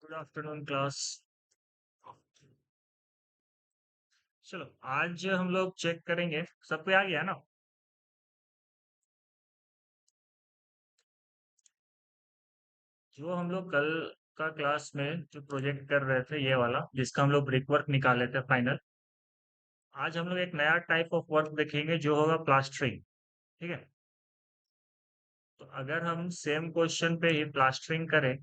Good afternoon class. चलो आज हम लोग चेक करेंगे। सब पे आ गया ना? जो हम लोग कल का क्लास में जो प्रोजेक्ट कर रहे थे, ये वाला जिसका हम लोग ब्रिक वर्क निकाले थे फाइनल। आज हम लोग एक नया टाइप ऑफ वर्क देखेंगे जो होगा प्लास्टरिंग। ठीक है। तो अगर हम सेम क्वेश्चन पे ही प्लास्टरिंग करें।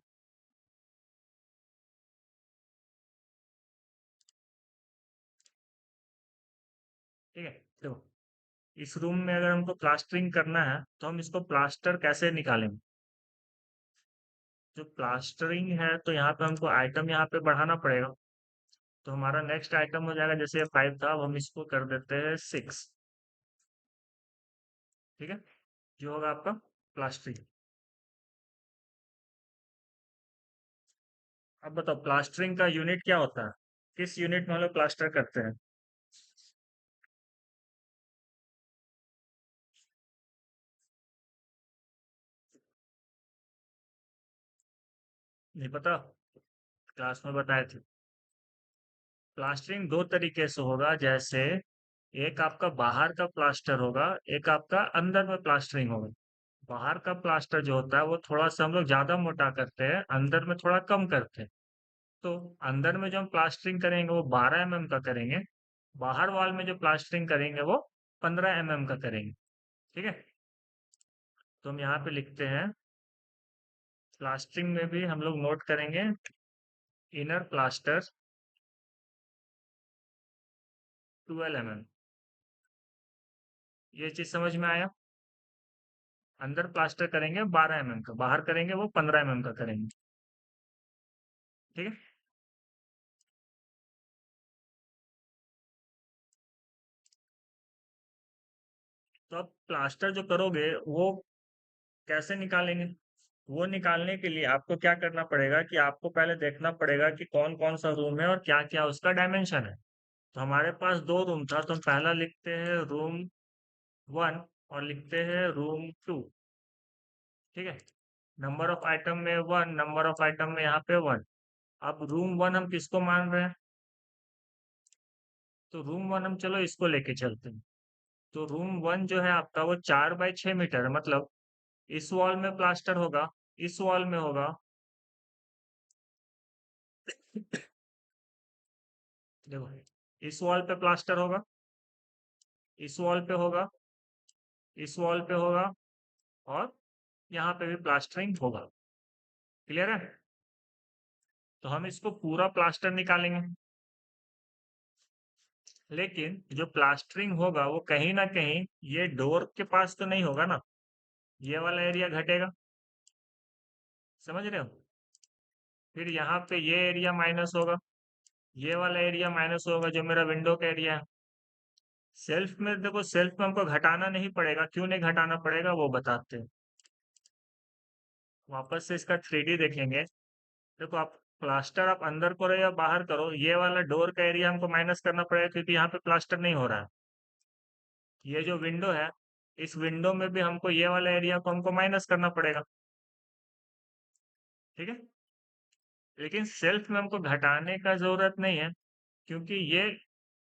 ठीक है। देखो, इस रूम में अगर हमको प्लास्टरिंग करना है तो हम इसको प्लास्टर कैसे निकालेंगे? जो प्लास्टरिंग है तो यहाँ पे हमको आइटम यहाँ पे बढ़ाना पड़ेगा। तो हमारा नेक्स्ट आइटम हो जाएगा, जैसे 5 था, अब हम इसको कर देते हैं 6। ठीक है। जो होगा आपका प्लास्टरिंग। अब बताओ, प्लास्टरिंग का यूनिट क्या होता है? किस यूनिट में हम लोग प्लास्टर करते हैं? नहीं पता? क्लास में बताए थे। प्लास्टरिंग दो तरीके से होगा, जैसे एक आपका बाहर का प्लास्टर होगा, एक आपका अंदर में प्लास्टरिंग होगा। बाहर का प्लास्टर जो होता है वो थोड़ा सा हम लोग ज्यादा मोटा करते हैं, अंदर में थोड़ा कम करते हैं। तो अंदर में जो हम प्लास्टरिंग करेंगे वो 12 mm का करेंगे। बाहर वाल में जो प्लास्टरिंग करेंगे वो 15 mm का करेंगे। ठीक है। तो हम यहाँ पे लिखते हैं, प्लास्टरिंग में भी हम लोग नोट करेंगे इनर प्लास्टर 12 mm। ये चीज समझ में आया? अंदर प्लास्टर करेंगे 12 mm का, बाहर करेंगे वो 15 mm का करेंगे। ठीक है। तो अब प्लास्टर जो करोगे वो कैसे निकालेंगे? वो निकालने के लिए आपको क्या करना पड़ेगा कि आपको पहले देखना पड़ेगा कि कौन कौन सा रूम है और क्या क्या उसका डायमेंशन है। तो हमारे पास दो रूम था, तो हम पहला लिखते हैं रूम 1 और लिखते हैं रूम 2। ठीक है। नंबर ऑफ आइटम में 1, नंबर ऑफ आइटम में यहाँ पे 1। अब रूम 1 हम किसको मान रहे हैं? तो रूम 1 हम चलो इसको लेके चलते हैं। तो रूम 1 जो है आपका वो 4 बाई 6 मीटर है, मतलब इस वॉल में प्लास्टर होगा, इस वॉल में होगा, देखो, इस वॉल पे प्लास्टर होगा, इस वॉल पे होगा, इस वॉल पे होगा, और यहाँ पे भी प्लास्टरिंग होगा। क्लियर है? तो हम इसको पूरा प्लास्टर निकालेंगे। लेकिन जो प्लास्टरिंग होगा वो कहीं ना कहीं ये डोर के पास तो नहीं होगा ना। ये वाला एरिया घटेगा। समझ रहे हो? फिर यहाँ पे ये एरिया माइनस होगा, ये वाला एरिया माइनस होगा जो मेरा विंडो का एरिया है। सेल्फ में देखो, सेल्फ में हमको घटाना नहीं पड़ेगा, क्यों नहीं घटाना पड़ेगा वो बताते हैं। वापस से इसका 3D देखेंगे। देखो, आप प्लास्टर आप अंदर करो या बाहर करो, ये वाला डोर का एरिया हमको माइनस करना पड़ेगा क्योंकि यहाँ पे प्लास्टर नहीं हो रहा है। ये जो विंडो है, इस विंडो में भी हमको ये वाला एरिया को हमको माइनस करना पड़ेगा। ठीक है। लेकिन सेल्फ में हमको घटाने का जरूरत नहीं है, क्योंकि ये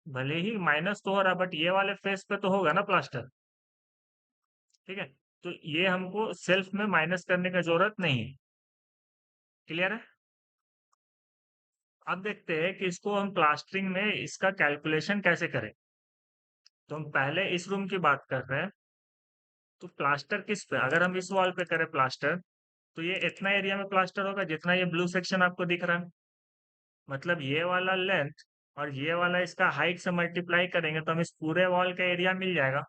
भले ही माइनस तो हो रहा है बट ये वाले फेस पे तो होगा ना प्लास्टर। ठीक है। तो ये हमको सेल्फ में माइनस करने का जरूरत नहीं है। क्लियर है? अब देखते हैं कि इसको हम प्लास्टरिंग में इसका कैलकुलेशन कैसे करें। तो हम पहले इस रूम की बात कर रहे हैं। तो प्लास्टर किस पे, अगर हम इस वॉल पे करें प्लास्टर, तो ये इतना एरिया में प्लास्टर होगा जितना ये ब्लू सेक्शन आपको दिख रहा है। मतलब ये वाला लेंथ और ये वाला इसका हाइट से मल्टीप्लाई करेंगे तो हम इस पूरे वॉल का एरिया मिल जाएगा,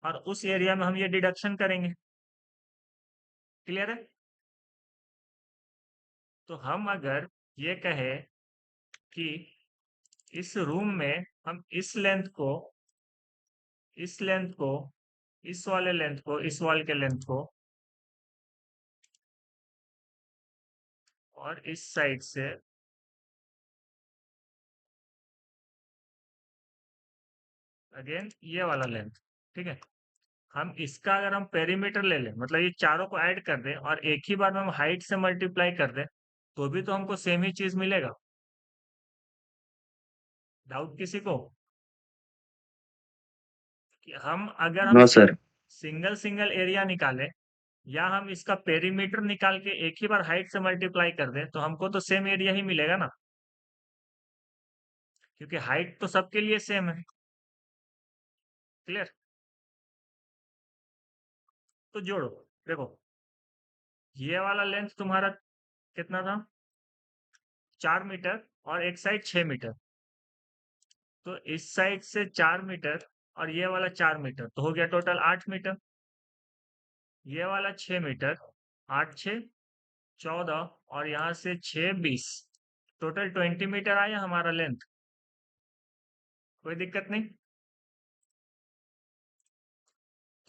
और उस एरिया में हम ये डिडक्शन करेंगे। क्लियर है? तो हम अगर ये कहें कि इस रूम में हम इस लेंथ को, इस वाले लेंथ को, इस वॉल के लेंथ को, और इस साइड से अगेन ये वाला लेंथ। ठीक है। हम इसका अगर हम पेरीमीटर ले लें, मतलब ये चारों को ऐड कर दें और एक ही बार में हम हाइट से मल्टीप्लाई कर दें, तो भी तो हमको सेम ही चीज मिलेगा। डाउट किसी को? कि हम अगर हम no sir. Single single area निकालें या हम इसका पेरीमीटर निकाल के एक ही बार हाइट से मल्टीप्लाई कर दें तो हमको तो सेम एरिया ही मिलेगा ना, क्योंकि हाइट तो सबके लिए सेम है। क्लियर? तो जोड़ो। देखो, ये वाला लेंथ तुम्हारा कितना था? 4 मीटर। और एक साइड 6 मीटर। तो इस साइड से 4 मीटर और ये वाला 4 मीटर, तो हो गया टोटल 8 मीटर। ये वाला 6 मीटर। 8 6 14 और यहाँ से 6 20। टोटल 20 मीटर आया हमारा लेंथ। कोई दिक्कत नहीं।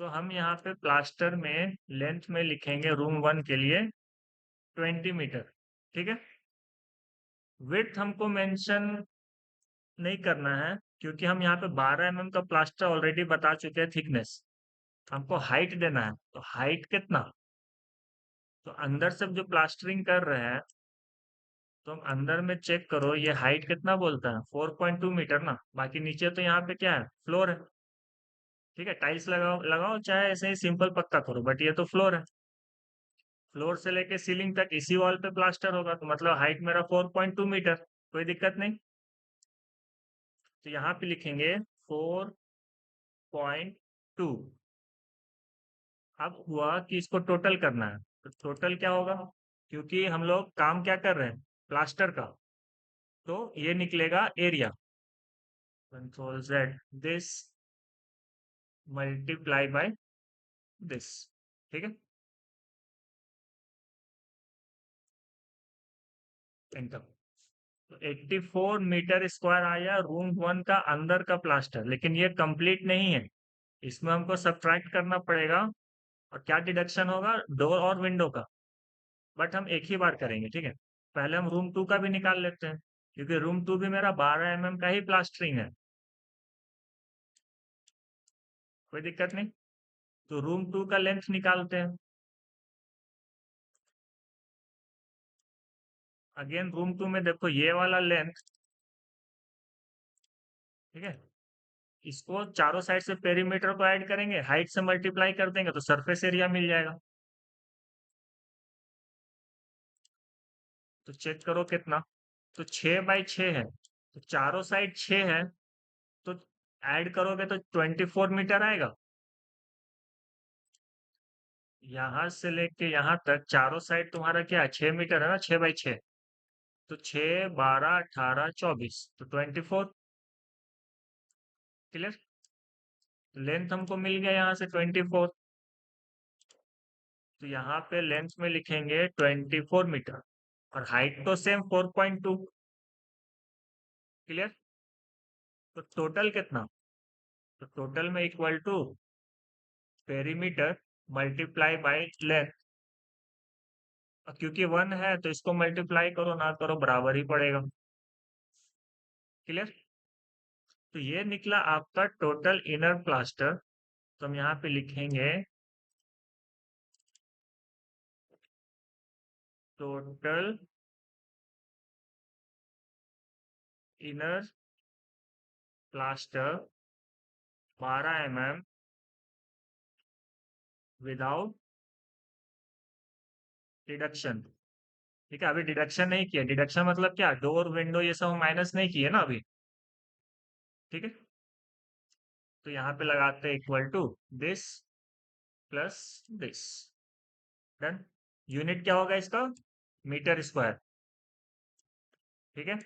तो हम यहाँ पे प्लास्टर में लेंथ में लिखेंगे रूम 1 के लिए 20 मीटर। ठीक है। विड्थ हमको मेंशन नहीं करना है, क्योंकि हम यहाँ पे 12 mm का प्लास्टर ऑलरेडी बता चुके हैं थिकनेस। हमको हाइट देना है, तो हाइट कितना? तो अंदर से जो प्लास्टरिंग कर रहे हैं, तो हम अंदर में चेक करो ये हाइट कितना बोलता है, 4.2 मीटर ना। बाकी नीचे तो यहाँ पे क्या है, फ्लोर है। ठीक है, टाइल्स लगाओ लगाओ चाहे ऐसे ही सिंपल पक्का करो, बट ये तो फ्लोर है। फ्लोर से लेके सीलिंग तक इसी वॉल पे प्लास्टर होगा, तो मतलब हाइट मेरा 4.2 मीटर। कोई दिक्कत नहीं। तो यहाँ पे लिखेंगे 4.2। अब हुआ कि इसको टोटल करना है, तो टोटल क्या होगा? क्योंकि हम लोग काम क्या कर रहे हैं, प्लास्टर का, तो ये निकलेगा area. Control Z, this multiply by this. ठीक है, एंटर। तो 84 मीटर स्क्वायर आया रूम 1 का अंदर का प्लास्टर, लेकिन ये कंप्लीट नहीं है। इसमें हमको सब्ट्रैक्ट करना पड़ेगा। और क्या डिडक्शन होगा, डोर और विंडो का। बट हम एक ही बार करेंगे, ठीक है। पहले हम रूम 2 का भी निकाल लेते हैं, क्योंकि रूम 2 भी मेरा 12 mm का ही प्लास्टरिंग है। कोई दिक्कत नहीं। तो रूम 2 का लेंथ निकालते हैं। अगेन रूम 2 में देखो ये वाला लेंथ, ठीक है। इसको चारों साइड से पेरीमीटर को ऐड करेंगे, हाइट से मल्टीप्लाई कर देंगे तो सरफेस एरिया मिल जाएगा। तो चेक करो कितना। तो 6 बाई 6 है, तो चारों साइड 6 है, तो ऐड करोगे तो 24 मीटर आएगा। यहां से लेके यहां तक चारों साइड तुम्हारा क्या है, 6 मीटर है ना, 6 बाई 6। तो 6 12 18 24, तो 24। क्लियर? लेंथ हमको मिल गया यहाँ से 24। तो यहाँ पे लेंथ में लिखेंगे 24 मीटर। और हाइट तो सेम 4.2। क्लियर? तो टोटल कितना? तो टोटल में equal to perimeter multiply by length. क्योंकि 1 है तो इसको मल्टीप्लाई करो ना करो बराबर ही पड़ेगा। क्लियर? तो ये निकला आपका टोटल इनर प्लास्टर। तो हम यहाँ पे लिखेंगे total inner plaster 12 mm without deduction. ठीक है, अभी डिडक्शन नहीं किया। डिडक्शन मतलब क्या, डोर विंडो ये सब माइनस नहीं किए ना अभी। ठीक है। तो यहाँ पे लगाते हैं equal to this plus this. Done. Unit क्या होगा इसका, मीटर स्क्वायर। ठीक है।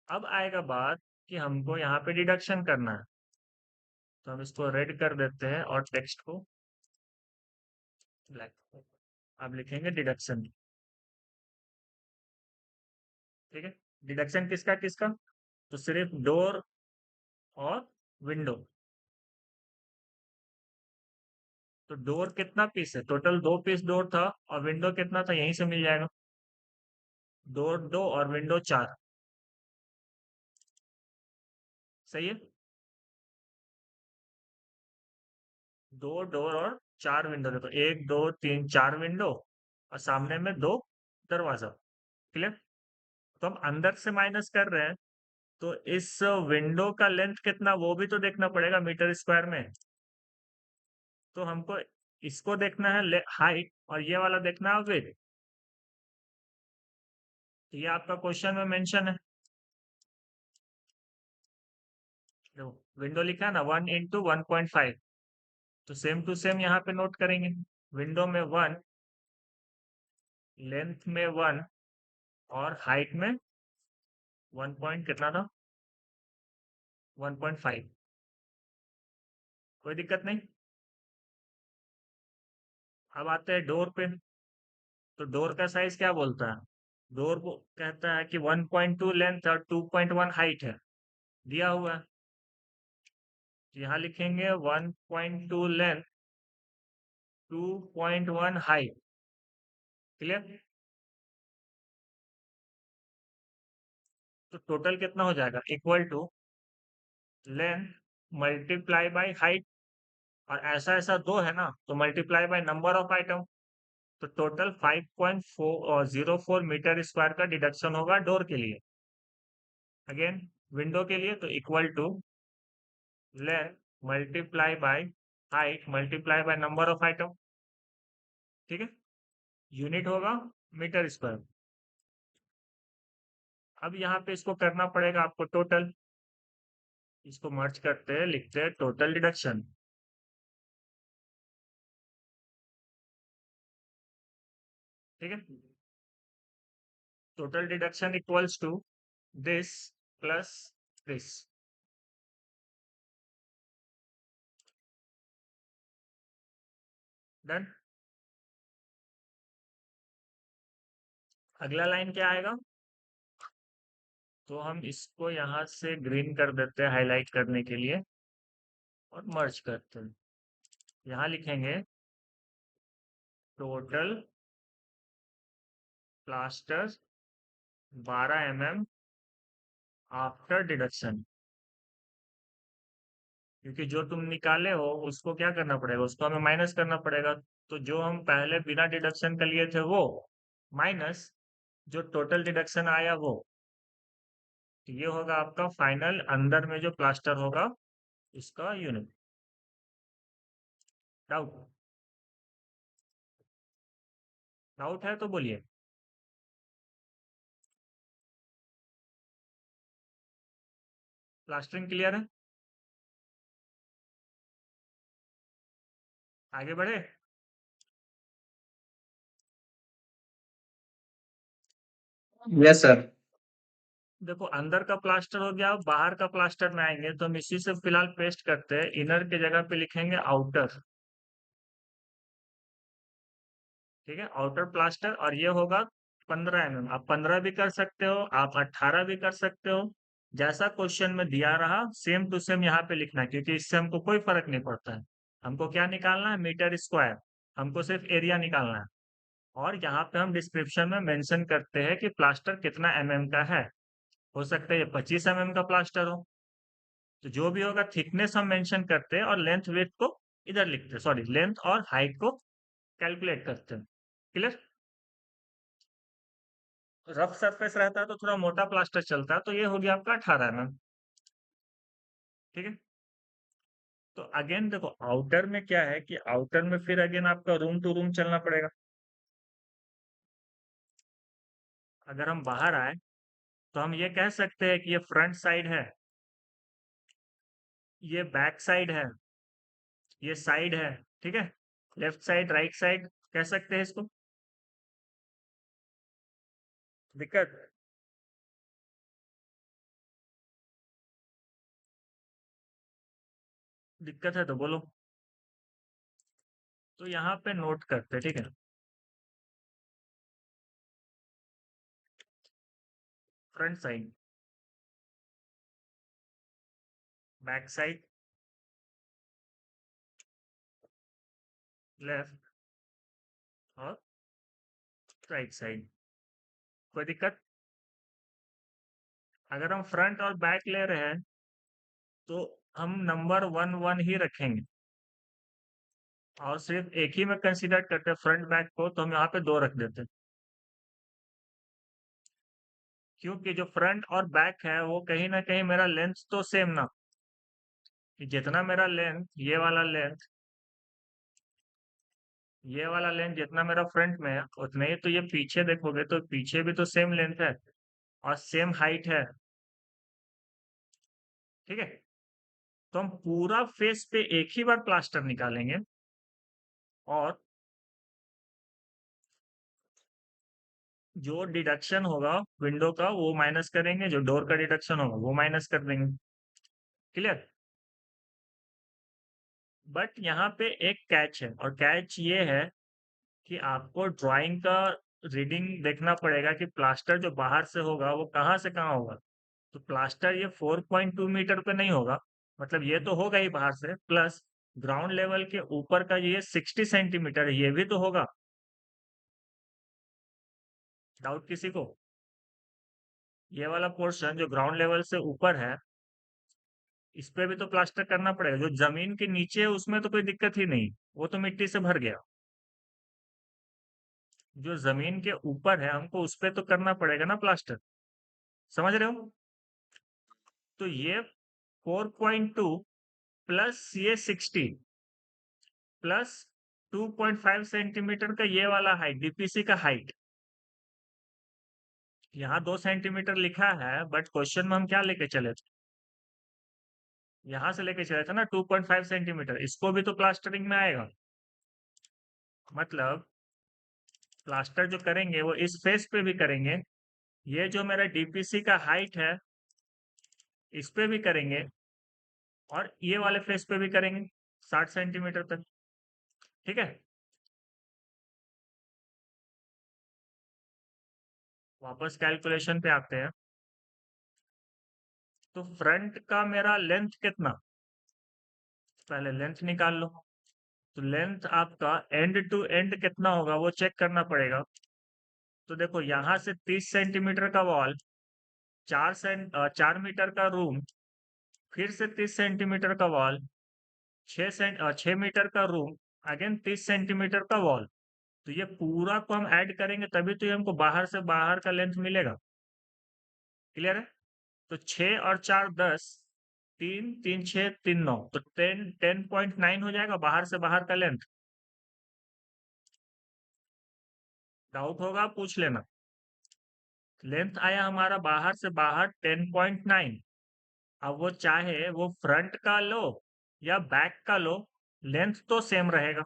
अब आएगा बात कि हमको यहाँ पे डिडक्शन करना है। तो हम इसको रेड कर देते हैं और टेक्स्ट को ब्लैक। अब लिखेंगे डिडक्शन। ठीक है। डिडक्शन किसका किसका? तो सिर्फ डोर और विंडो। तो डोर कितना पीस है, टोटल 2 पीस डोर था, और विंडो कितना था, यहीं से मिल जाएगा। डोर 2 और विंडो 4। सही है। 2 डोर और 4 विंडो। देखो 1 2 3 4 विंडो, और सामने में 2 दरवाजा। क्लियर। तो हम अंदर से माइनस कर रहे हैं, तो इस विंडो का लेंथ कितना वो भी तो देखना पड़ेगा मीटर स्क्वायर में। तो हमको इसको देखना है हाइट, और ये वाला देखना है विड्थ। ये आपका क्वेश्चन में मेंशन है। विंडो लिखा है ना 1 × 1.5, तो सेम टू सेम यहाँ पे नोट करेंगे। विंडो में 1, लेंथ में 1, और हाइट में 1 पॉइंट कितना था, 1.5। कोई दिक्कत नहीं। अब आते हैं डोर पे। तो डोर का साइज क्या बोलता है? डोर को कहता है कि 1.2 लेंथ और 2.1 हाइट है, दिया हुआ है। तो यहाँ लिखेंगे 1.2 लेंथ, 2.1 हाइट। क्लियर। तो टोटल कितना हो जाएगा, equal to length multiply by height, और ऐसा ऐसा दो है ना, तो multiply by number of item. तो टोटल 5.04 मीटर स्क्वायर का डिडक्शन होगा डोर के लिए। अगेन विंडो के लिए तो equal to length multiply by height multiply by number of item. ठीक है। यूनिट होगा मीटर स्क्वायर। अब यहाँ पे इसको करना पड़ेगा आपको टोटल। इसको मर्ज करते हैं, लिखते हैं टोटल डिडक्शन। ठीक है। Total deduction equals to this plus this. Done. अगला लाइन क्या आएगा? तो हम इसको यहाँ से ग्रीन कर देते हैं हाईलाइट करने के लिए, और मर्ज करते हैं। यहाँ लिखेंगे total plaster 12 mm after deduction. क्योंकि जो तुम निकाले हो उसको क्या करना पड़ेगा, उसको हमें माइनस करना पड़ेगा। तो जो हम पहले बिना डिडक्शन के लिए थे वो, माइनस जो टोटल डिडक्शन आया वो। तो ये होगा आपका फाइनल अंदर में जो प्लास्टर होगा इसका यूनिट। डाउट? डाउट है तो बोलिए। प्लास्टरिंग क्लियर है? आगे बढ़े। Yes sir. देखो अंदर का प्लास्टर हो गया, अब बाहर का प्लास्टर में आएंगे तो हम इसी से फिलहाल पेस्ट करते हैं। इनर की जगह पे लिखेंगे आउटर। ठीक है, आउटर प्लास्टर, और ये होगा 15 mm। आप 15 भी कर सकते हो, आप 18 भी कर सकते हो। जैसा क्वेश्चन में दिया रहा सेम टू सेम यहाँ पे लिखना है, क्योंकि इससे हमको कोई फर्क नहीं पड़ता है। हमको क्या निकालना है, मीटर स्क्वायर। हमको सिर्फ एरिया निकालना है। और यहाँ पे हम डिस्क्रिप्शन में मेंशन करते हैं कि प्लास्टर कितना mm का है। हो सकता है ये 25 mm का प्लास्टर हो। तो जो भी होगा थिकनेस हम मेंशन करते हैं, और लेंथ वेथ को इधर लिखते हैं, सॉरी लेंथ और हाइट को कैलकुलेट करते हैं। क्लियर। रफ सरफेस रहता है तो थोड़ा मोटा प्लास्टर चलता है, तो ये हो गया आपका 18 mm। ठीक है। तो अगेन देखो आउटर में क्या है कि आउटर में फिर अगेन आपका रूम टू रूम चलना पड़ेगा। अगर हम बाहर आए तो हम ये कह सकते हैं कि ये फ्रंट साइड है, ये बैक साइड है, ये साइड है। ठीक है। लेफ्ट साइड राइट साइड कह सकते हैं इसको। दिक्कत? दिक्कत है तो बोलो। तो यहाँ पे नोट करते हैं। ठीक है। Front side, back side, left और राइट साइड। कोई दिक्कत? अगर हम फ्रंट और बैक ले रहे हैं तो हम नंबर 1 1 ही रखेंगे, और सिर्फ एक ही में कंसीडर करते हैं फ्रंट बैक को, तो हम यहाँ पे 2 रख देते हैं। क्योंकि जो फ्रंट और बैक है वो कहीं ना कहीं मेरा लेंथ तो सेम ना, कि जितना मेरा लेंथ, ये वाला लेंथ जितना मेरा फ्रंट में है उतना ही तो ये पीछे देखोगे तो पीछे भी तो सेम लेंथ है और सेम हाइट है। ठीक है, तो हम पूरा फेस पे एक ही बार प्लास्टर निकालेंगे और जो डिडक्शन होगा विंडो का वो माइनस करेंगे, जो डोर का डिडक्शन होगा वो माइनस कर देंगे। क्लियर? बट यहाँ पे एक कैच है, और कैच ये है कि आपको ड्राइंग का रीडिंग देखना पड़ेगा कि प्लास्टर जो बाहर से होगा वो कहाँ से कहाँ होगा। तो प्लास्टर ये 4.2 मीटर पे नहीं होगा, मतलब ये तो होगा ही बाहर से, प्लस ग्राउंड लेवल के ऊपर का ये 60 सेंटीमीटर है, ये भी तो होगा। डाउट किसी को? ये वाला पोर्शन जो ग्राउंड लेवल से ऊपर है इस पे भी तो प्लास्टर करना पड़ेगा। जो जमीन के नीचे है उसमें तो कोई दिक्कत ही नहीं, वो तो मिट्टी से भर गया। जो जमीन के ऊपर है हमको उस पे तो करना पड़ेगा ना प्लास्टर। समझ रहे हो? तो ये 4.2 प्लस ये 60 प्लस 2.5 सेंटीमीटर का ये वाला हाइट, डीपीसी का हाइट। यहाँ 2 सेंटीमीटर लिखा है बट क्वेश्चन में हम क्या लेके चले थे? यहाँ से लेके चले थे ना 2.5 सेंटीमीटर, इसको भी तो प्लास्टरिंग में आएगा। मतलब प्लास्टर जो करेंगे वो इस फेस पे भी करेंगे, ये जो मेरा डीपीसी का हाइट है इस पे भी करेंगे, और ये वाले फेस पे भी करेंगे 60 सेंटीमीटर तक। ठीक है, वापस कैलकुलेशन पे आते हैं। तो फ्रंट का मेरा लेंथ कितना, पहले लेंथ निकाल लो। तो लेंथ आपका एंड टू एंड कितना होगा वो चेक करना पड़ेगा। तो देखो यहाँ से 30 सेंटीमीटर का वॉल, 4 मीटर का रूम, फिर से 30 सेंटीमीटर का वॉल, 6 मीटर का रूम, अगेन 30 सेंटीमीटर का वॉल। तो ये पूरा को हम ऐड करेंगे तभी तो ये हमको बाहर से बाहर का लेंथ मिलेगा। क्लियर है? तो 6 और 4 10, 3 3 6 3 9, तो 10.9 हो जाएगा बाहर से बाहर का लेंथ। डाउट होगा पूछ लेना। लेंथ आया हमारा बाहर से बाहर 10.9। अब वो चाहे वो फ्रंट का लो या बैक का लो, लेंथ तो सेम रहेगा।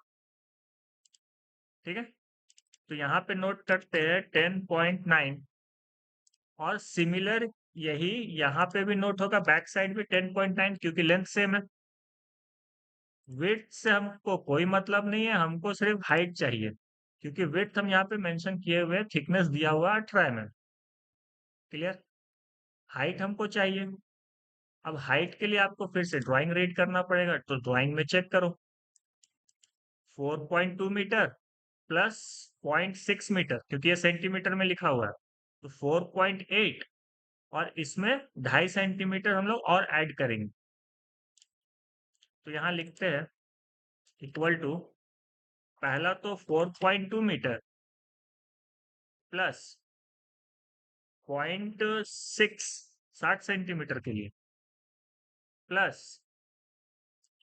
ठीक है, तो यहाँ पे नोट करते हैं 10.9, और सिमिलर यही यहाँ पे भी नोट होगा, बैक साइड भी 10.9 क्योंकि लेंथ सेम है। विड्थ से हमको कोई मतलब नहीं है, हमको सिर्फ हाइट चाहिए, क्योंकि विड्थ हम यहाँ पे मेंशन किए हुए, थिकनेस दिया हुआ 18 mm। क्लियर? हाइट हमको चाहिए। अब हाइट के लिए आपको फिर से ड्राइंग रीड करना पड़ेगा, तो ड्राइंग में चेक करो। 4.2 मीटर प्लस 0.6 मीटर, क्योंकि ये सेंटीमीटर में लिखा हुआ है, तो 4.8, और इसमें 2.5 सेंटीमीटर हम लोग और ऐड करेंगे। तो यहाँ लिखते हैं इक्वल टू, पहला तो 4.2 मीटर प्लस 0.6, 60 सेंटीमीटर के लिए, प्लस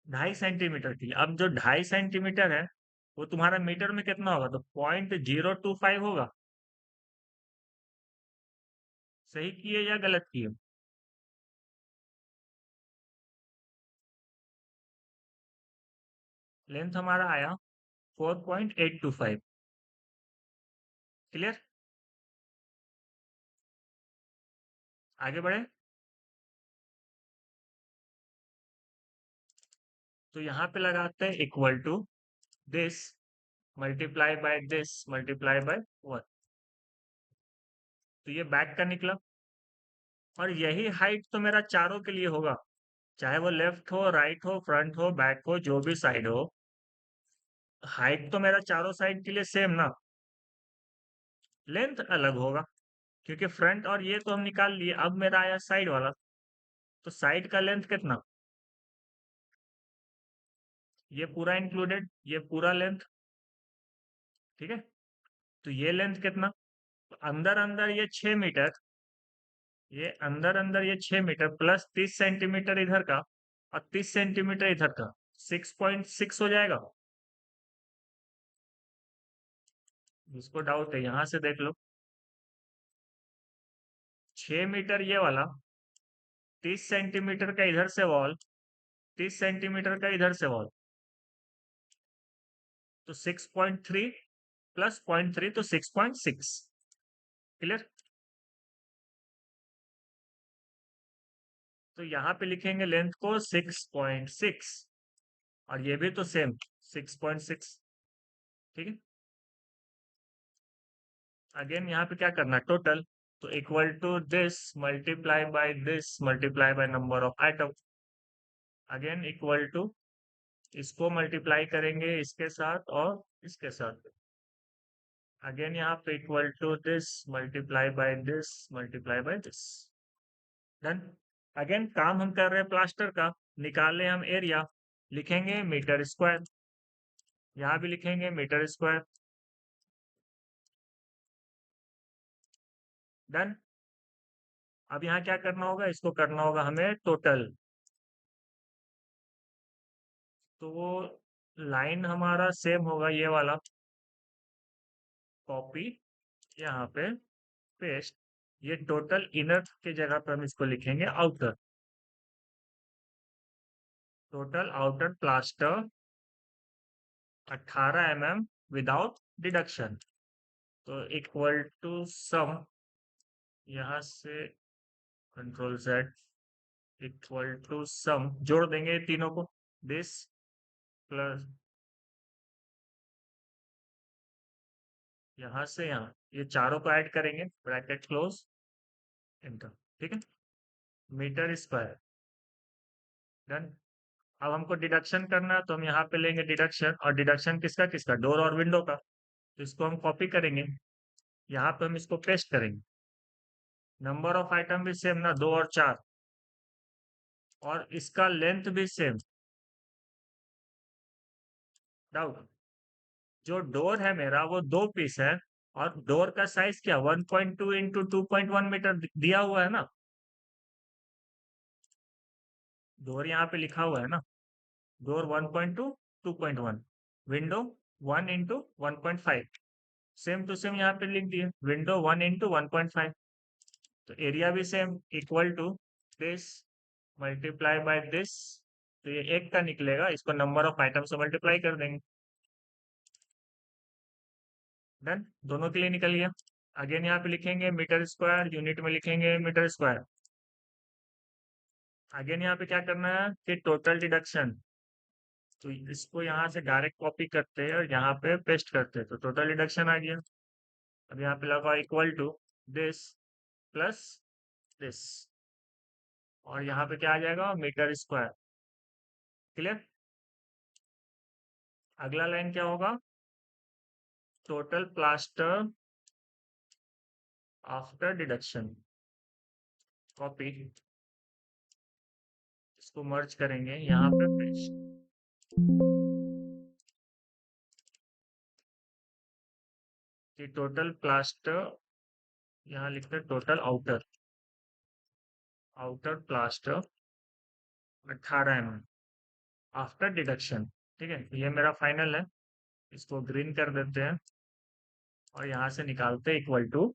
2.5 सेंटीमीटर के लिए। अब जो 2.5 सेंटीमीटर है वो तुम्हारा मीटर में कितना होगा, तो 0.025 होगा। सही किए या गलत किए? लेंथ हमारा आया 4.825। क्लियर? आगे बढ़े। तो यहाँ पे लगाते हैं equal to this multiply by this multiply by 1। तो ये बैक का निकला, और यही हाइट तो मेरा चारों के लिए होगा, चाहे वो लेफ्ट हो, राइट हो, फ्रंट हो, बैक हो, जो भी साइड हो, हाइट तो मेरा चारों साइड के लिए सेम ना। लेंथ अलग होगा, क्योंकि फ्रंट और ये तो हम निकाल लिए, अब मेरा आया साइड वाला। तो साइड का लेंथ कितना, ये पूरा इंक्लूडेड, ये पूरा लेंथ। ठीक है, तो ये लेंथ कितना, तो अंदर अंदर ये 6 मीटर, ये अंदर अंदर ये 6 मीटर प्लस 30 सेंटीमीटर इधर का और 30 सेंटीमीटर इधर का 6.6 हो जाएगा। जिसको डाउट है यहाँ से देख लो। 6 मीटर ये वाला, 30 सेंटीमीटर का इधर से वॉल, 30 सेंटीमीटर का इधर से वॉल, तो 6.3 प्लस 0.3 तो 6.6। क्लियर। तो यहाँ पे लिखेंगे लेंथ को 6.6 और ये भी तो सेम 6.6। ठीक है। अगेन यहाँ पे क्या करना, टोटल, तो equal to this multiply by this multiply by number of item. Again equal to, इसको मल्टीप्लाई करेंगे इसके साथ और इसके साथ। अगेन यहाँ पे equal to this multiply by this multiply by this. Done. Again काम हम कर रहे हैं प्लास्टर का, निकाले हम एरिया, लिखेंगे मीटर स्क्वायर, यहाँ भी लिखेंगे मीटर स्क्वायर। डन। अब यहाँ क्या करना होगा, इसको करना होगा हमें टोटल। तो वो लाइन हमारा सेम होगा, ये वाला कॉपी, यहाँ पे पेस्ट। ये टोटल इनर की जगह पर हम इसको लिखेंगे outer. Total outer plaster 18 mm without deduction, तो इक्वल टू सम, यहाँ से control Z, equal to some जोड़ देंगे तीनों को, दिस प्लस यहाँ से यहाँ, ये चारों को ऐड करेंगे, ब्रैकेट क्लोज, एंटर। ठीक है। Metre square. डन। अब हमको डिडक्शन करना है, तो हम यहाँ पे लेंगे डिडक्शन, और डिडक्शन किसका किसका, डोर और विंडो का। तो इसको हम कॉपी करेंगे, यहाँ पे हम इसको पेस्ट करेंगे। नंबर ऑफ आइटम भी सेम ना, 2 और 4, और इसका लेंथ भी सेम। डाउट, जो डोर है मेरा वो 2 पीस है, और डोर का साइज क्या 1.2 इंटू 2.1 मीटर दिया हुआ है ना। डोर यहाँ पे लिखा हुआ है ना, door 1.2 2.1, window 1 into 1.5, same to same यहाँ पे लिख दिए, विंडो 1 इंटू 1.5। तो एरिया भी same, equal to this multiply by this. तो ये एक का निकलेगा, इसको नंबर ऑफ आइटम से मल्टीप्लाई कर देंगे। डन। दोनों के लिए निकल गया। अगेन यहाँ पे लिखेंगे मीटर स्क्वायर, यूनिट में लिखेंगे मीटर स्क्वायर। अगेन यहाँ पे क्या करना है कि टोटल डिडक्शन, तो इसको यहाँ से डायरेक्ट कॉपी करते हैं और यहाँ पे पेस्ट करते हैं, तो टोटल डिडक्शन आ गया। अब यहाँ पे लगा equal to this plus this, और यहाँ पे क्या आ जाएगा, मीटर स्क्वायर। क्लियर। अगला लाइन क्या होगा, total plaster after deduction, copy, इसको मर्ज करेंगे यहाँ पे पेस्ट। कि टोटल प्लास्टर, यहाँ लिखते हैं total outer, outer plaster 18 mm after deduction. ठीक है, ये मेरा फाइनल है। इसको ग्रीन कर देते हैं और यहाँ से निकालते हैं इक्वल टू,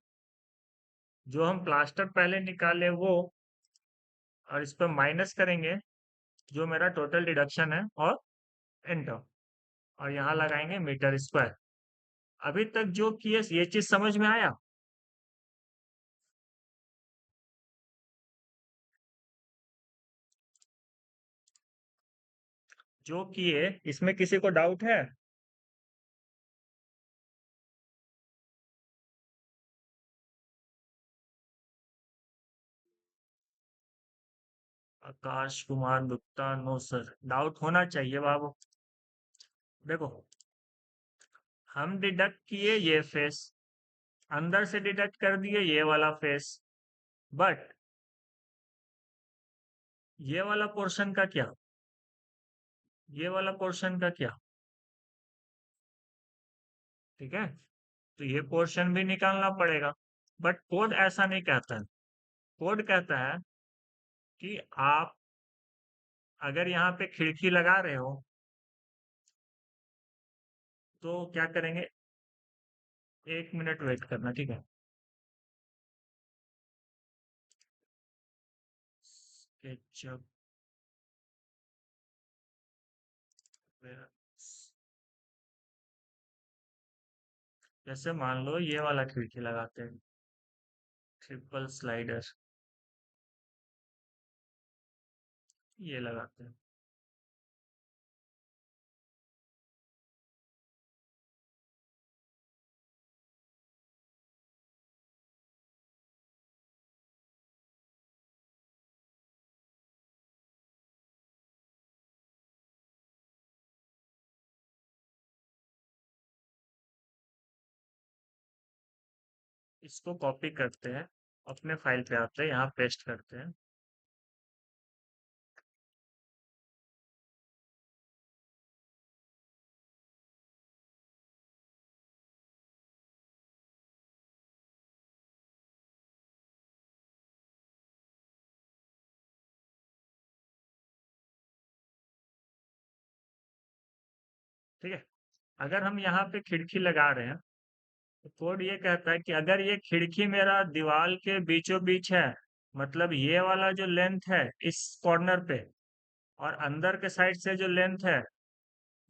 जो हम प्लास्टर पहले निकाले वो, और इस पर माइनस करेंगे जो मेरा टोटल डिडक्शन है, और एंटर, और यहाँ लगाएंगे मीटर स्क्वायर। अभी तक जो किए ये चीज समझ में आया। जो किए इसमें किसी को डाउट है। Akash Kumar Gupta, no sir, doubt होना चाहिए बाबू। देखो, हम डिडक्ट किए ये फेस, अंदर से डिडक्ट कर दिए ये वाला फेस, बट ये वाला पोर्शन का क्या, ये वाला पोर्शन का क्या। ठीक है, तो ये पोर्शन भी निकालना पड़ेगा, बट कोड ऐसा नहीं कहता है। कोड कहता है कि आप अगर यहाँ पे खिड़की लगा रहे हो तो क्या करेंगे, 1 मिनट वेट करना, ठीक है। SketchUp वगैरह। जैसे मान लो ये वाला खिड़की लगाते हैं, ट्रिपल स्लाइडर, ये लगाते हैं। इसको कॉपी करते हैं, अपने फाइल पे आते हैं, यहाँ पेस्ट करते हैं। ठीक है। अगर हम यहाँ पे खिड़की लगा रहे हैं तो कोड ये कहता है कि अगर ये खिड़की मेरा दीवार के बीचों बीच है, मतलब ये वाला जो लेंथ है इस कॉर्नर पे, और अंदर के साइड से जो लेंथ है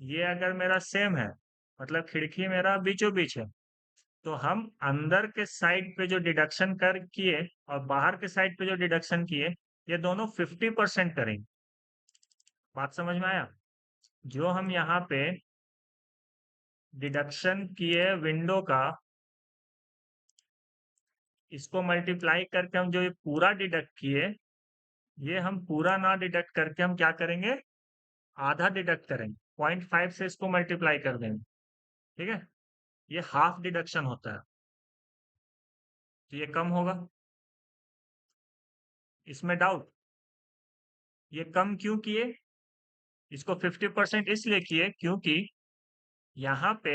ये अगर मेरा सेम है, मतलब खिड़की मेरा बीचों बीच है, तो हम अंदर के साइड पे जो डिडक्शन कर किए और बाहर के साइड पे जो डिडक्शन किए, ये दोनों 50% करेंगे। बात समझ में आया? जो हम यहाँ पे डिडक्शन किए विंडो का, इसको मल्टीप्लाई करके हम जो ये पूरा डिडक्ट किए, ये हम पूरा ना डिडक्ट करके हम क्या करेंगे, आधा डिडक्ट करेंगे, 0.5 से इसको मल्टीप्लाई कर देंगे। ठीक है, ये हाफ डिडक्शन होता है, तो ये कम होगा। इसमें डाउट? ये कम क्यों किए, इसको 50% इसलिए किए क्योंकि यहाँ पे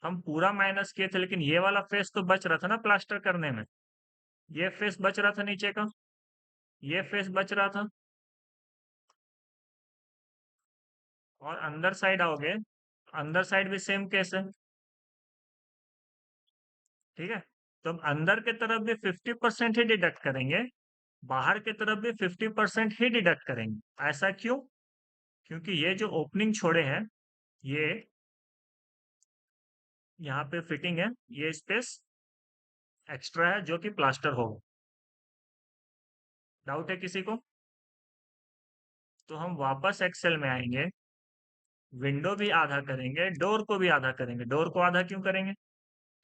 हम पूरा माइनस किए थे, लेकिन ये वाला फेस तो बच रहा था ना प्लास्टर करने में, ये फेस बच रहा था नीचे का, ये फेस बच रहा था। और अंदर साइड आओगे, अंदर साइड भी सेम केस है। ठीक है, तो हम अंदर के तरफ भी 50% ही डिडक्ट करेंगे, बाहर की तरफ भी 50% ही डिडक्ट करेंगे। ऐसा क्यों? क्योंकि ये जो ओपनिंग छोड़े हैं, ये यहाँ पे फिटिंग है, ये स्पेस एक्स्ट्रा है जो कि प्लास्टर हो। डाउट है किसी को? तो हम वापस एक्सेल में आएंगे, विंडो भी आधा करेंगे, डोर को भी आधा करेंगे। डोर को आधा क्यों करेंगे?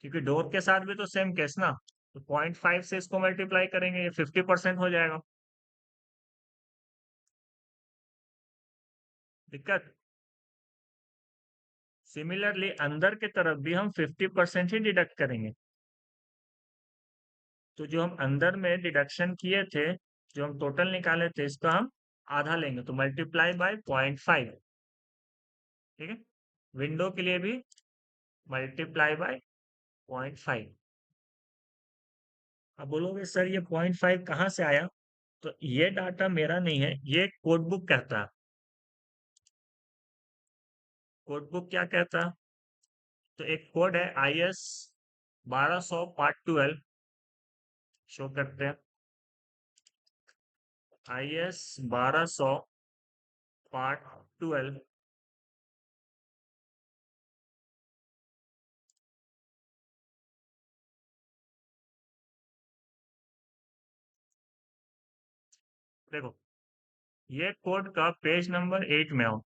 क्योंकि डोर के साथ भी तो सेम केस ना, तो 0.5 से इसको मल्टीप्लाई करेंगे, ये 50% हो जाएगा। दिक्कत? सिमिलरली अंदर की तरफ भी हम 50% ही डिडक्ट करेंगे। तो जो हम अंदर में डिडक्शन किए थे, जो हम टोटल निकाले थे, इसका हम आधा लेंगे, तो मल्टीप्लाई बाय 0.5। ठीक है, विंडो के लिए भी मल्टीप्लाई बाय 0.5। अब बोलोगे सर ये 0.5 कहाँ से आया? तो ये डाटा मेरा नहीं है, ये कोड बुक कहता है। कोड बुक क्या कहता है? तो एक कोड है IS 1200 पार्ट 12, शो करते हैं। IS 1200 part 12। देखो, ये कोड का पेज नंबर 8 में हो,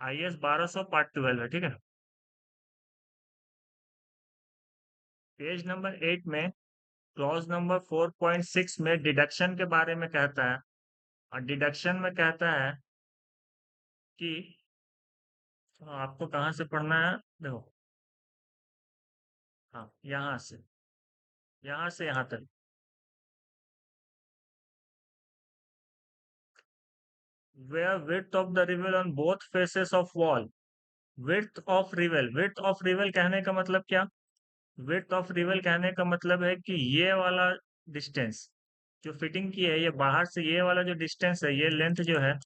IS 1200 पार्ट 12 है। ठीक है, पेज नंबर 8 में क्लॉज नंबर 4.6 में डिडक्शन के बारे में कहता है। और डिडक्शन में कहता है कि आपको कहाँ से पढ़ना है, देखो, हाँ, यहाँ से यहाँ तक। where width of the rivel on both faces of wall। width of rivel, width of rivel कहने का मतलब क्या? width of rivel कहने का मतलब है कि ये वाला डिस्टेंस जो फिटिंग की है, ये बाहर से ये वाला जो डिस्टेंस है, ये लेंथ जो है,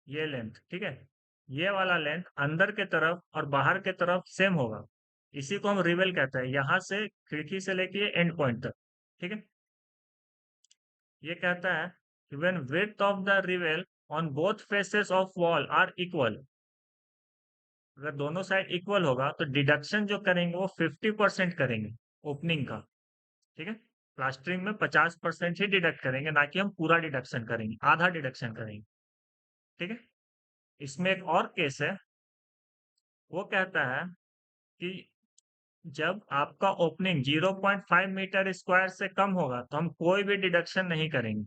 ये लेंथ, ठीक है, ये वाला लेंथ अंदर के तरफ और बाहर के तरफ सेम होगा। इसी को हम रिवेल कहते हैं, यहाँ से खिड़की से लेके एंड पॉइंट तक, ठीक है। ये कहता है कि when width of the reveal on both faces of wall are equal, अगर दोनों साइड इक्वल होगा तो डिडक्शन जो करेंगे वो 50% करेंगे ओपनिंग का, ठीक है। प्लास्टरिंग में 50% ही डिडक्ट करेंगे, ना कि हम पूरा डिडक्शन करेंगे, आधा डिडक्शन करेंगे, ठीक है। इसमें एक और केस है, वो कहता है कि जब आपका ओपनिंग 0.5 मीटर स्क्वायर से कम होगा तो हम कोई भी डिडक्शन नहीं करेंगे।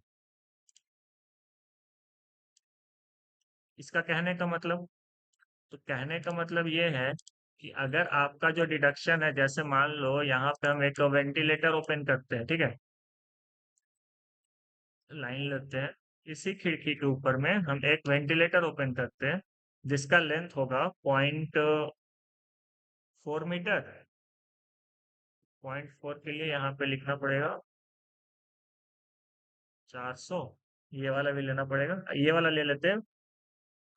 इसका कहने का मतलब, तो कहने का मतलब ये है कि अगर आपका जो डिडक्शन है, जैसे मान लो यहाँ पे हम एक वेंटिलेटर ओपन करते हैं, ठीक है, लाइन लेते हैं, इसी खिड़की के ऊपर में हम एक वेंटिलेटर ओपन करते हैं जिसका लेंथ होगा 0.4 मीटर। 0.4 के लिए यहाँ पे लिखना पड़ेगा 400, ये वाला भी लेना पड़ेगा, ये वाला ले लेते हैं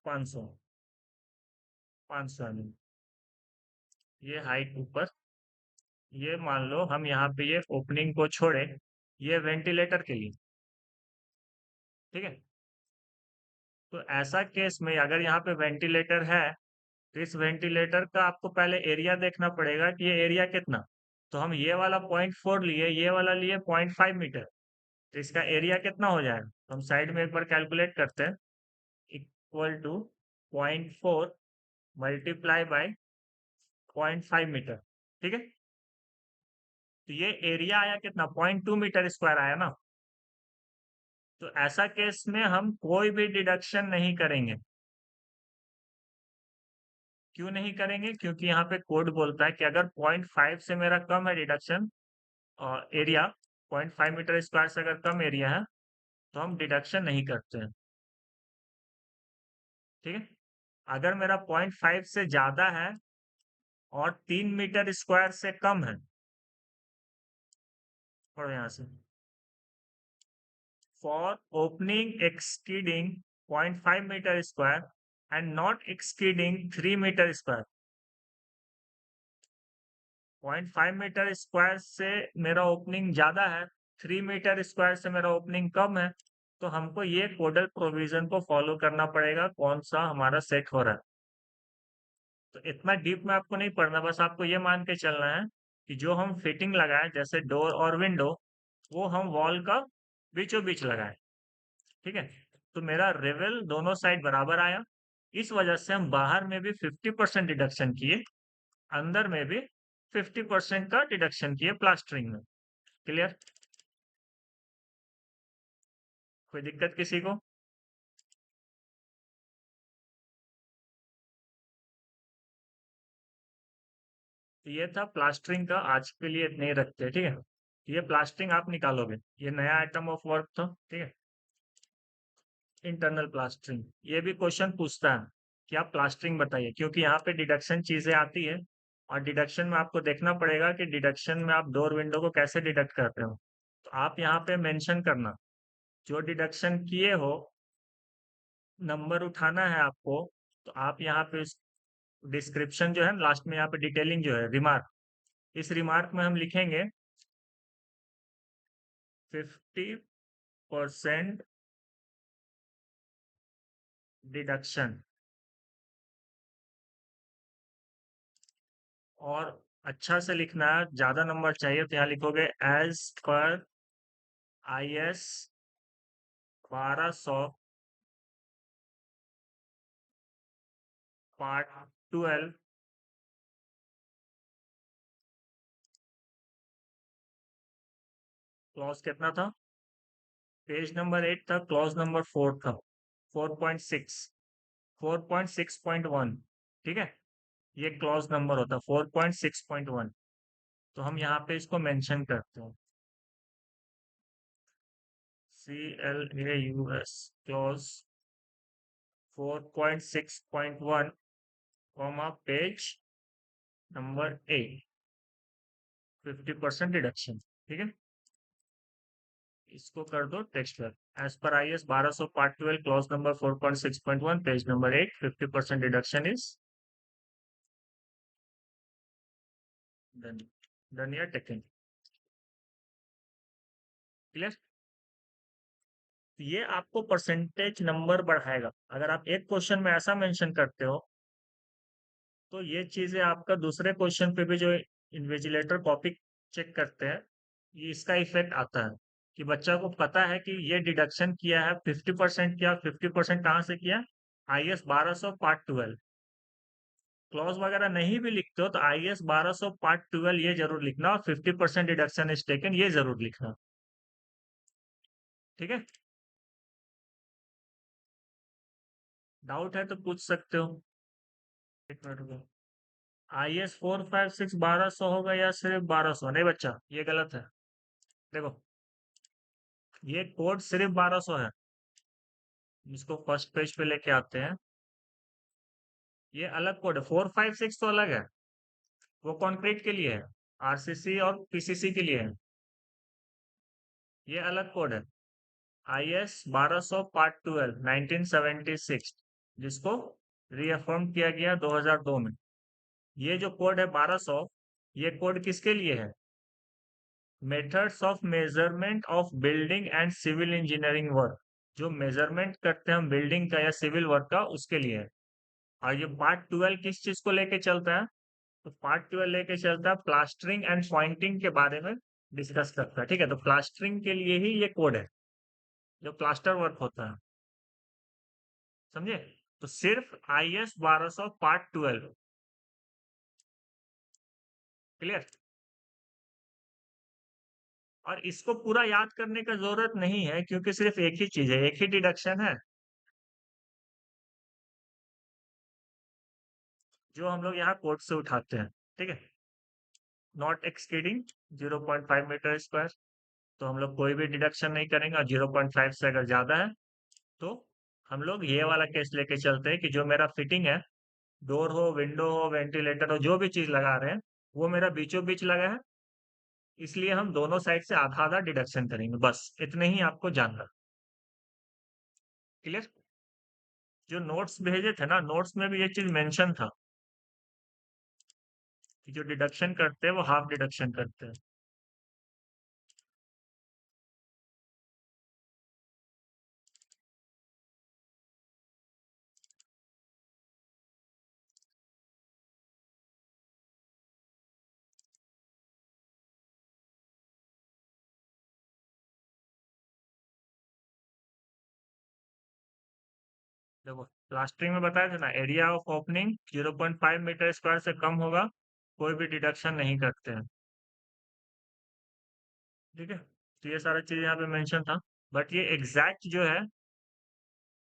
500, 500 mm, ये हाइट ऊपर, ये मान लो हम यहाँ पे ये ओपनिंग को छोड़े, ये वेंटिलेटर के लिए, ठीक है। तो ऐसा केस में अगर यहाँ पे वेंटिलेटर है, तो इस वेंटिलेटर का आपको पहले एरिया देखना पड़ेगा कि ये एरिया कितना। तो हम ये वाला 0.4 लिए, ये वाला लिए 0.5 मीटर, तो इसका एरिया कितना हो जाएगा, तो हम साइड में एक बार कैलकुलेट करते हैं, equal to 0.4 multiply by 0.5 metre, ठीक है। तो ये एरिया आया कितना, 0.2 मीटर स्क्वायर आया ना। तो ऐसा केस में हम कोई भी डिडक्शन नहीं करेंगे। क्यों नहीं करेंगे, क्योंकि यहाँ पे कोड बोलता है कि अगर 0.5 से मेरा कम है डिडक्शन एरिया, 0.5 मीटर स्क्वायर से अगर कम एरिया है तो हम डिडक्शन नहीं करते हैं, ठीक है। अगर मेरा 0.5 से ज्यादा है और 3 मीटर स्क्वायर से कम है, और यहाँ से for opening exceeding 0.5 metre square and not exceeding 3 metre square, 0.5 metre square से मेरा ओपनिंग ज्यादा है, 3 मीटर स्क्वायर से मेरा ओपनिंग कम है, तो हमको ये कोडल प्रोविजन को फॉलो करना पड़ेगा, कौन सा हमारा सेट हो रहा है। तो इतना डीप में आपको नहीं पढ़ना, बस आपको ये मान के चलना है कि जो हम फिटिंग लगाए जैसे डोर और विंडो, वो हम वॉल का बीचों बीच लगाए, ठीक है। तो मेरा रेवल दोनों साइड बराबर आया, इस वजह से हम बाहर में भी 50% डिडक्शन किए, अंदर में भी 50% का डिडक्शन किए प्लास्टरिंग में। क्लियर? कोई दिक्कत किसी को? तो ये था प्लास्टरिंग का, आज के लिए नहीं रखते हैं, ठीक है। ये प्लास्टरिंग आप निकालोगे, ये नया आइटम ऑफ वर्क था, ठीक है। इंटरनल प्लास्टरिंग, ये भी क्वेश्चन पूछता है कि आप प्लास्टरिंग बताइए, क्योंकि यहाँ पे डिडक्शन चीजें आती है, और डिडक्शन में आपको देखना पड़ेगा कि डिडक्शन में आप डोर विंडो को कैसे डिडक्ट करते हो। तो आप यहाँ पे मेंशन करना, जो डिडक्शन किए हो, नंबर उठाना है आपको। तो आप यहाँ पे डिस्क्रिप्शन जो है लास्ट में, यहाँ पे डिटेलिंग जो है रिमार्क, इस रिमार्क में हम लिखेंगे 50% डिडक्शन, और अच्छा से लिखना है, ज्यादा नंबर चाहिए तो यहाँ लिखोगे as per IS 1200 part 12, clause कितना था, पेज नंबर 8 था, क्लॉज नंबर 4 था, 4.6, 4.6.1, ठीक है। ये क्लॉज नंबर होता है 4.6.1। तो हम यहाँ पे इसको मेंशन करते हैं, CLAUS clause 4.6.1, comma page number 8, 50% deduction. ठीक है, इसको कर दो text work as per I S 1200 part 12 clause number 4.6.1 page number 8 50% deduction is done. Done या टेकन। क्लियर। ये आपको परसेंटेज नंबर बढ़ाएगा। अगर आप एक क्वेश्चन में ऐसा मेंशन करते हो तो ये चीजें आपका दूसरे क्वेश्चन पे भी जो इन्विजिलेटर कॉपी चेक करते हैं, ये इसका इफेक्ट आता है कि बच्चा को पता है कि ये डिडक्शन किया है 50%। किया 50% कहाँ से किया? आई एस 1200 पार्ट 12। क्लॉज वगैरह नहीं भी लिखते हो तो आई एस 1200 पार्ट 12 ये जरूर लिखना, और 50% डिडक्शन इज टेकन ये जरूर लिखना। ठीक है, डाउट है तो पूछ सकते हो। एक मिनट रुको। आई एस 456 1200 होगा या सिर्फ 1200? नहीं बच्चा, ये गलत है। देखो, ये कोड सिर्फ 1200 है। इसको फर्स्ट पेज पे लेके आते हैं। ये अलग कोड है, 456 तो अलग है, वो कंक्रीट के लिए है, आरसीसी और पीसीसी के लिए है। ये अलग कोड है, आई एस 1200 पार्ट 12 1976, जिसको रीअफर्म किया गया 2002 में। ये जो कोड है 1200, ये कोड किसके लिए है? Methods of measurement of building and civil engineering work. जो मेजरमेंट करते हैं हम बिल्डिंग का या सिविल वर्क का, उसके लिए है। और ये पार्ट 12 किस चीज को लेके चलता है? तो पार्ट 12 लेके चलता है प्लास्टरिंग एंड पॉइंटिंग के बारे में डिस्कस करता है। ठीक है, तो प्लास्टरिंग के लिए ही ये कोड है, जो प्लास्टर वर्क होता है। समझे? तो सिर्फ आई एस 1200 पार्ट 12। क्लियर। और इसको पूरा याद करने का जरूरत नहीं है, क्योंकि सिर्फ एक ही चीज है, एक ही डिडक्शन है जो हम लोग यहाँ कोड से उठाते हैं। ठीक है, नॉट एक्ससीडिंग 0.5 मीटर स्क्वायर। तो हम लोग कोई भी डिडक्शन नहीं करेंगे, और 0.5 से अगर ज्यादा है तो हम लोग ये वाला केस लेके चलते हैं कि जो मेरा फिटिंग है, डोर हो, विंडो हो, वेंटिलेटर हो, जो भी चीज लगा रहे हैं वो मेरा बीचों बीच लगा है, इसलिए हम दोनों साइड से आधा आधा डिडक्शन करेंगे। बस इतने ही आपको जानना। क्लियर। जो नोट्स भेजे थे ना, नोट्स में भी ये चीज मेंशन था कि जो डिडक्शन करते हैं वो हाफ डिडक्शन करते हैं। देखो, प्लास्टरिंग में बताया था ना, area of opening 0.5 metre square से कम होगा, कोई भी डिडक्शन नहीं करते हैं। ठीक है, तो ये सारा चीज यहाँ पे मेंशन था। बट ये एग्जैक्ट जो है,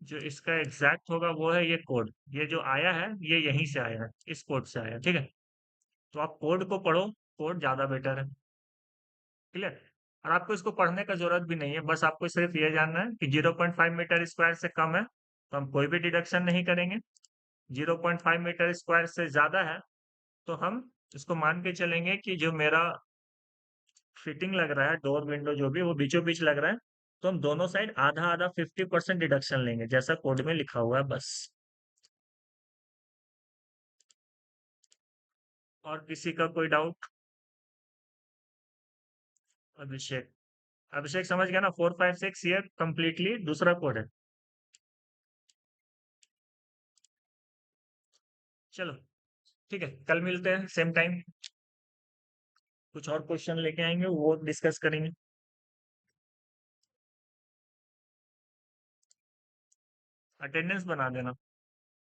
जो इसका एग्जैक्ट होगा वो है ये कोड। ये जो आया है ये यहीं से आया है, इस कोड से आया है। ठीक है, तो आप कोड को पढ़ो, कोड ज्यादा बेटर है। क्लियर। और आपको इसको पढ़ने का जरूरत भी नहीं है, बस आपको सिर्फ ये जानना है कि 0.5 मीटर स्क्वायर से कम है तो हम कोई भी डिडक्शन नहीं करेंगे, 0.5 मीटर स्क्वायर से ज्यादा है तो हम इसको मान के चलेंगे कि जो मेरा फिटिंग लग रहा है, डोर विंडो जो भी, वो बीचों बीच लग रहा है, तो हम दोनों साइड आधा आधा 50% डिडक्शन लेंगे, जैसा कोड में लिखा हुआ है बस। और किसी का कोई डाउट? अभिषेक। अभिषेक समझ गया ना, 456 ये कंप्लीटली दूसरा कोड है। चलो ठीक है, कल मिलते हैं सेम टाइम, कुछ और क्वेश्चन लेके आएंगे वो डिस्कस करेंगे। अटेंडेंस बना देना।